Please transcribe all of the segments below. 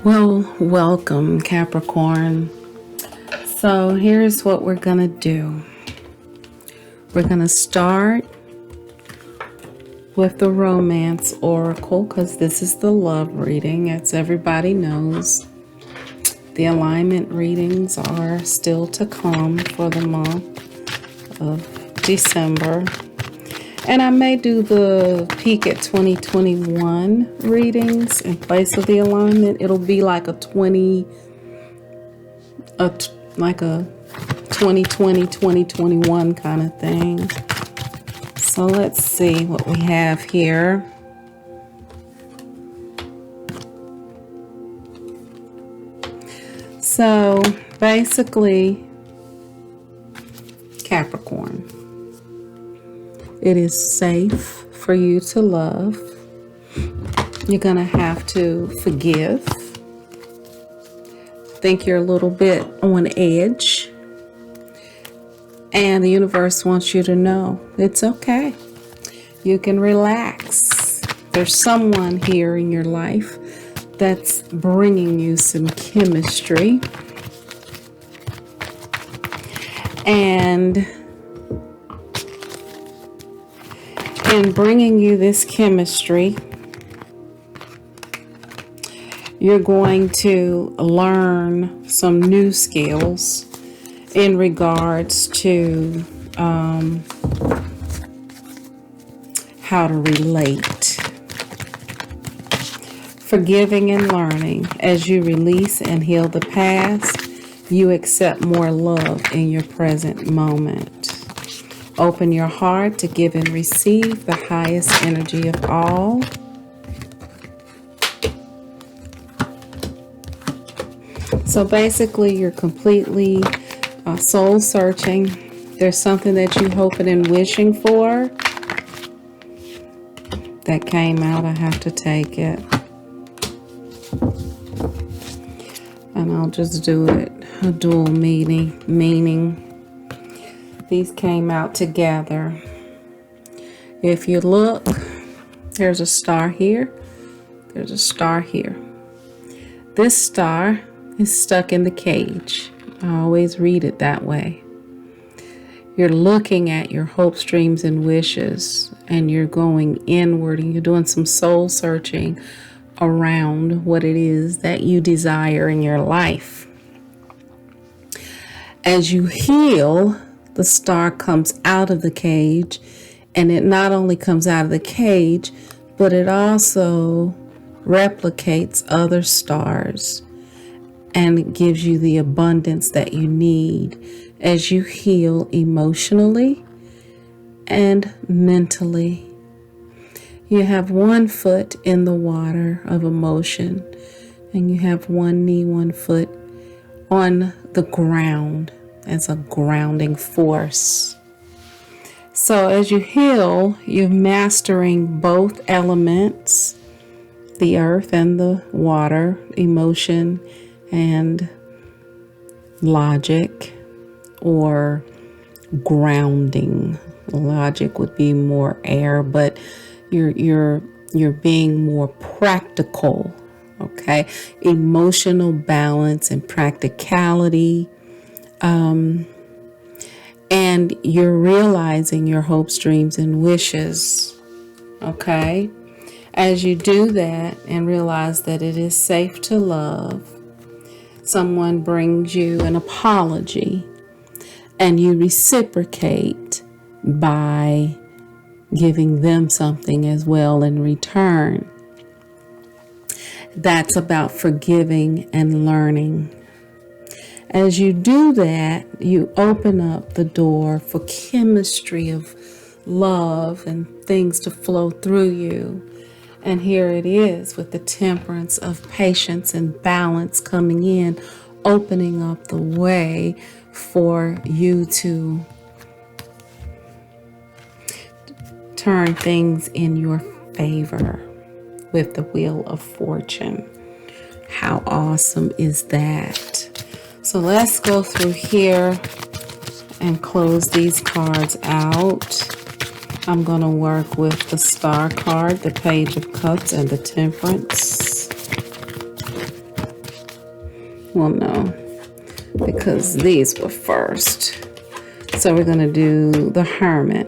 Well, welcome, Capricorn. So here's what we're going to do. We're going to start with the romance oracle because this is the love reading. As everybody knows, the alignment readings are still to come for the month of December. And I may do the peek at 2021 readings in place of the alignment. It'll be like a 2020, 2021 kind of thing. So let's see what we have here. So basically, Capricorn, it is safe for you to love. You're going to have to forgive. Think you're a little bit on edge. And the universe wants you to know it's okay. You can relax. There's someone here in your life that's bringing you some chemistry. And in bringing you this chemistry, you're going to learn some new skills in regards to how to relate. Forgiving and learning. As you release and heal the past, you accept more love in your present moment. Open your heart to give and receive the highest energy of all. So basically, you're completely soul searching. There's something that you're hoping and wishing for. That came out. I have to take it. And I'll just do it a dual meaning. These came out together. If you look, there's a star here. There's a star here. This star is stuck in the cage. I always read it that way. You're looking at your hopes, dreams, and wishes, and you're going inward, and you're doing some soul searching around what it is that you desire in your life. As you heal, the star comes out of the cage, and it not only comes out of the cage, but it also replicates other stars, and it gives you the abundance that you need as you heal emotionally and mentally. You have one foot in the water of emotion, and you have one knee, one foot on the ground as a grounding force. So as you heal, you're mastering both elements, the earth and the water, emotion and logic, or grounding. Logic would be more air, but you're being more practical. Okay, emotional balance and practicality. And you're realizing your hopes, dreams, and wishes. Okay, as you do that and realize that it is safe to love, someone brings you an apology, and you reciprocate by giving them something as well in return. That's about forgiving and learning. As you do that, you open up the door for chemistry of love and things to flow through you. And here it is with the temperance of patience and balance coming in, opening up the way for you to turn things in your favor with the Wheel of Fortune. How awesome is that? So let's go through here and close these cards out. I'm going to work with the Star card, the Page of Cups, and the Temperance. Well, no, because these were first. So we're going to do the Hermit,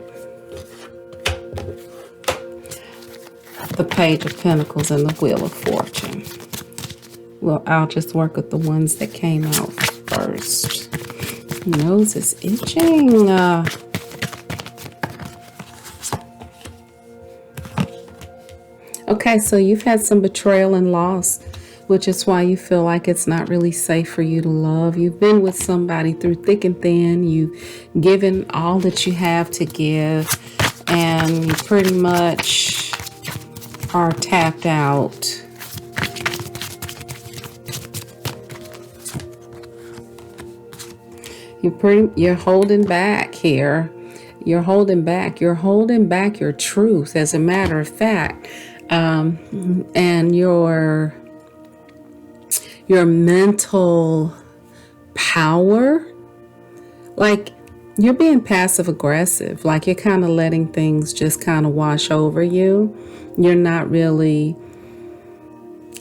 the Page of Pentacles, and the Wheel of Fortune. Well, I'll just work with the ones that came out first. My nose is itching. Okay, so you've had some betrayal and loss, which is why you feel like it's not really safe for you to love. You've been with somebody through thick and thin. You've given all that you have to give, and you pretty much are tapped out. You're holding back here. You're holding back. You're holding back your truth, as a matter of fact. And your mental power, like you're being passive aggressive, like you're kind of letting things just kind of wash over you. You're not really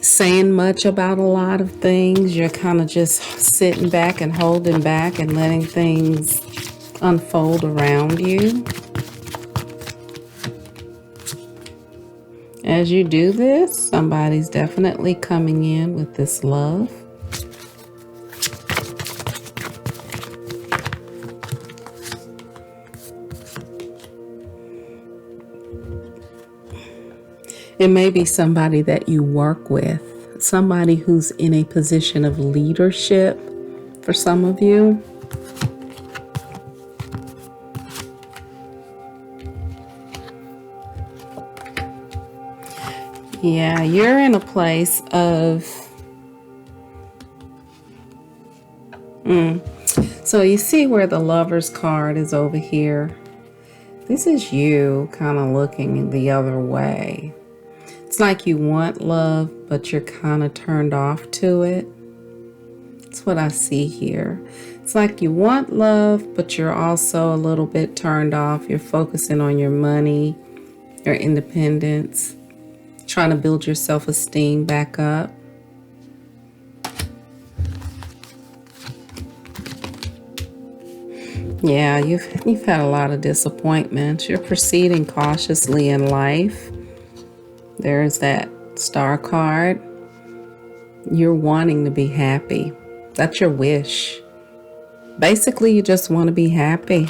saying much about a lot of things. You're kind of just sitting back and holding back and letting things unfold around you. As you do this, somebody's definitely coming in with this love. It may be somebody that you work with, somebody who's in a position of leadership for some of you. Yeah, you're in a place of... So you see where the Lover's card is over here? This is you kind of looking the other way. It's like you want love, but you're kind of turned off to it. That's what I see here. It's like you want love, but you're also a little bit turned off. You're focusing on your money, your independence, trying to build your self-esteem back up. Yeah, you've had a lot of disappointments. You're proceeding cautiously in life. There's that Star card. You're wanting to be happy. That's your wish. Basically, you just want to be happy.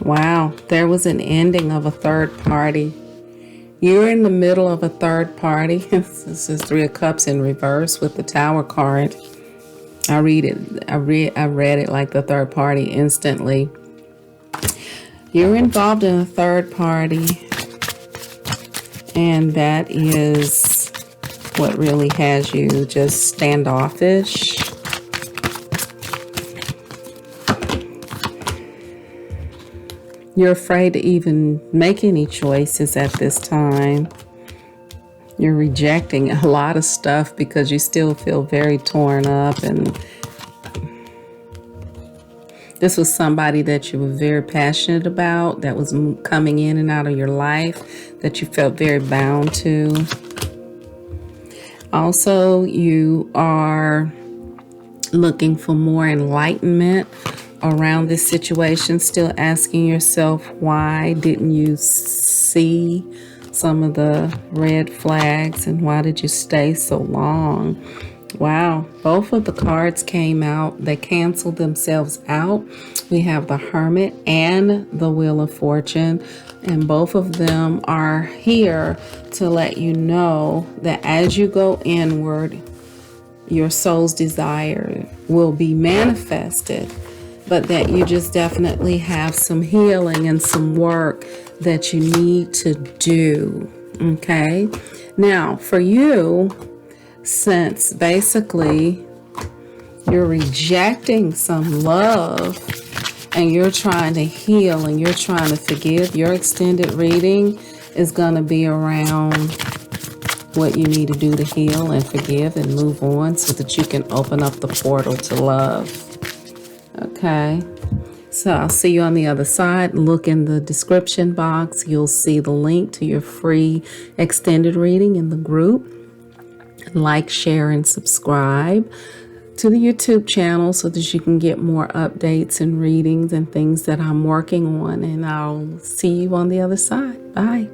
Wow, there was an ending of a third party. You're in the middle of a third party. This is Three of Cups in reverse with the Tower card. I read it like the third party instantly. You're involved in a third party, and that is what really has you just standoffish. You're afraid to even make any choices at this time. You're rejecting a lot of stuff because you still feel very torn up, and this was somebody that you were very passionate about, that was coming in and out of your life, that you felt very bound to. Also, you are looking for more enlightenment around this situation, still asking yourself, why didn't you see some of the red flags, and why did you stay so long? Wow, both of the cards came out. They canceled themselves out. We have the Hermit and the Wheel of Fortune, and both of them are here to let you know that as you go inward, your soul's desire will be manifested, but that you just definitely have some healing and some work that you need to do. Okay, now for you, since basically you're rejecting some love and you're trying to heal and you're trying to forgive, your extended reading is going to be around what you need to do to heal and forgive and move on so that you can open up the portal to love. Okay, so I'll see you on the other side. Look in the description box. You'll see the link to your free extended reading in the group. Like, share, and subscribe to the YouTube channel so that you can get more updates and readings and things that I'm working on. And I'll see you on the other side. Bye.